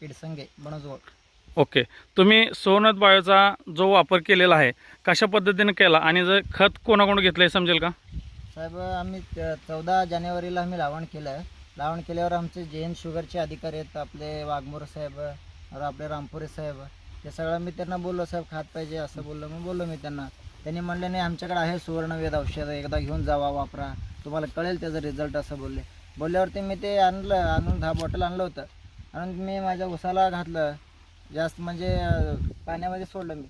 पिडसंगे बनजवळ. Okay, तुम्ही सोनत बायोचा जो वापर केलेला आहे कशा पद्धतीने केला आणि जर खत कोणाकडून घेतलं आहे समजेल का? साहेब आम्ही 14 जानेवारीला आम्ही लावण केलं. लावण केल्यावर आमचे जैन शुगरचे अधिकारी आहेत आपले वाघमोरे साहेब और आपले रामपुरे साहेब, ते सगळं मी त्यांना बोललो साहेब खात पाहिजे असं बोललो मी त्यांना. त्यांनी म्हणले नाही आमच्याकडे आहे सुवर्णवेद औषध, एकदा घेऊन जावा वापरा तुम्हाला कळेल त्याचा रिझल्ट असं बोलल्यावरती मी ते आणून 10 बॉटल आणलं होतं. आणून मी माझ्या उसाला घातलं. जास्त म्हणजे पाण्यामध्ये सोडलं मी.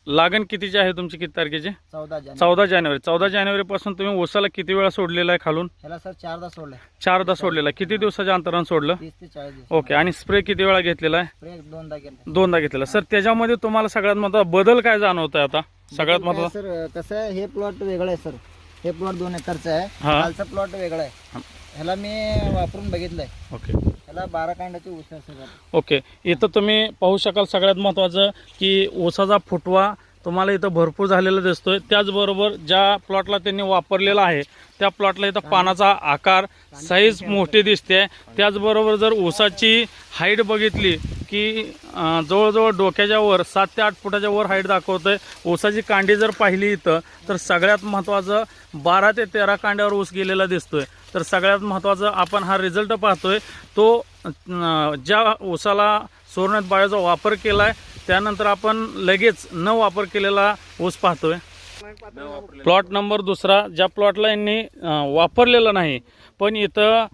लागण कितीची आहे तुमची, किती तारखेची? 14 जानेवारी. 14 जानेवारी. 14 जानेवारीपासून तुम्ही ऊसाला किती वेळा सोडलेला आहे खालून? ह्याला सर 4दा सोडलं. 4दा सोडलेला आहे. किती दिवसाच्या अंतराने सोडलं? 30 ते 40 दिवस. ओके, आणि स्प्रे किती वेळा घेतलेला आहे? स्प्रे 2दा केलं. 2दा घेतलेला. सर त्याच्यामध्ये तुम्हाला सगळ्यात महत्त्वाचा बदल काय जाणवत आहे आता? सगळ्यात महत्त्वाचा सर कसं आहे, हे प्लॉट वेगळं आहे सर. हे प्लॉट 2 एकरचा आहे. हा. खालचा प्लॉट वेगळा आहे. ह्याला मी वापरून बघितलंय. ओके ह्याला 12 कांड्याची ऊस आहे सर. ओके, इथं तुम्ही पाहू शकाल सगळ्यात महत्त्वाचं की ऊसाचा फुटवा तुम्हाला इथं भरपूर झालेला दिसतोय. त्याचबरोबर ज्या प्लॉटला त्यांनी वापरलेला आहे त्या प्लॉटला इथं पानाचा आकार साईज मोठी दिसते. त्याचबरोबर जर ऊसाची हाईट बघितली की जवळजवळ डोक्याच्या वर 7 ते 8 फुटाच्या वर हाईट दाखवतोय. ऊसाची कांडी जर पाहिली इथं तर सगळ्यात महत्त्वाचं 12 ते 13 कांड्यावर ऊस गेलेला दिसतोय. तर सगळ्यात महत्त्वाचं आपण हा रिझल्ट पाहतोय तो ज्या ऊसाला सोनत बायोचा वापर केला आहे त्यानंतर आपण लगेच न वापर केलेला ऊस पाहतोय. प्लॉट नंबर 2 ज्या प्लॉटला यांनी वापरलेलं नाही पण इथं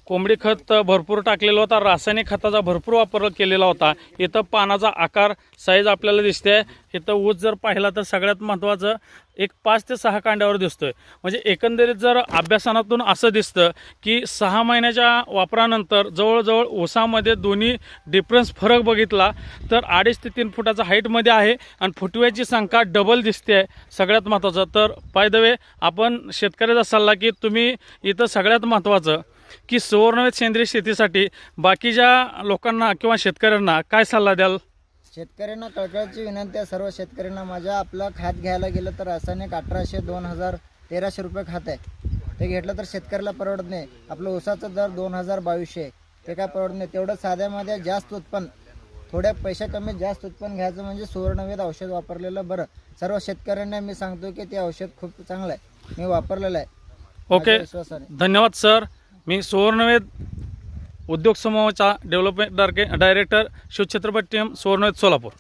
कोंबडी खत भरपूर टाकलेला होता, रासायनिक खताचा भरपूर वापर केलेला होता. इथं पानाचा आकार साईज आपल्याला दिसते. इथं ऊस जर पाहिला तर सगळ्यात महत्त्वाचं एक 5 ते 6 कांड्यावर दिसतोय. म्हणजे एकंदरीत जर अभ्यासातून असं दिसतं की 6 महिन्याच्या वापरानंतर जवळजवळ ऊसामध्ये दोन्ही डिफरन्स फरक बघितला तर 2.5 ते 3 फुटाचा हाईटमध्ये आहे आणि फुटव्याची संख्या डबल दिसते आहे. सगळ्यात महत्त्वाचं तर बाय द वे आपण शेतकऱ्याचा सल्ला की तुम्ही इथं सगळ्यात महत्त्वाचं की सुवर्णवेद सेंद्रिय शेतीसाठी बाकीच्या लोकांना किंवा शेतकऱ्यांना काय सल्ला द्याल? शेतकऱ्यांना कळकळीची विनंती आहे सर्व शेतकऱ्यांना माझ्या. आपलं खात घ्यायला गेलं तर रासायनिक 1800, 2000, 1300 रुपये खात आहे. ते घेतलं तर शेतकऱ्याला परवडत नाही. आपलं ऊसाचा दर 2000, 2200 ते काय परवडत नाही. तेवढं साध्यामध्ये जास्त उत्पन्न, थोड्या पैशा कमी जास्त उत्पन्न घ्यायचं म्हणजे सुवर्णवेद औषध वापरलेलं बरं. सर्व शेतकऱ्यांना मी सांगतो की ते औषध खूप चांगलं आहे, मी वापरलेलं आहे. ओके, धन्यवाद सर. मी सुवर्णवेद उद्योग समूहाचा डेव्हलपमेंट डायरेक्टर शिवछत्रपती सुवर्णवेद सोलापूर.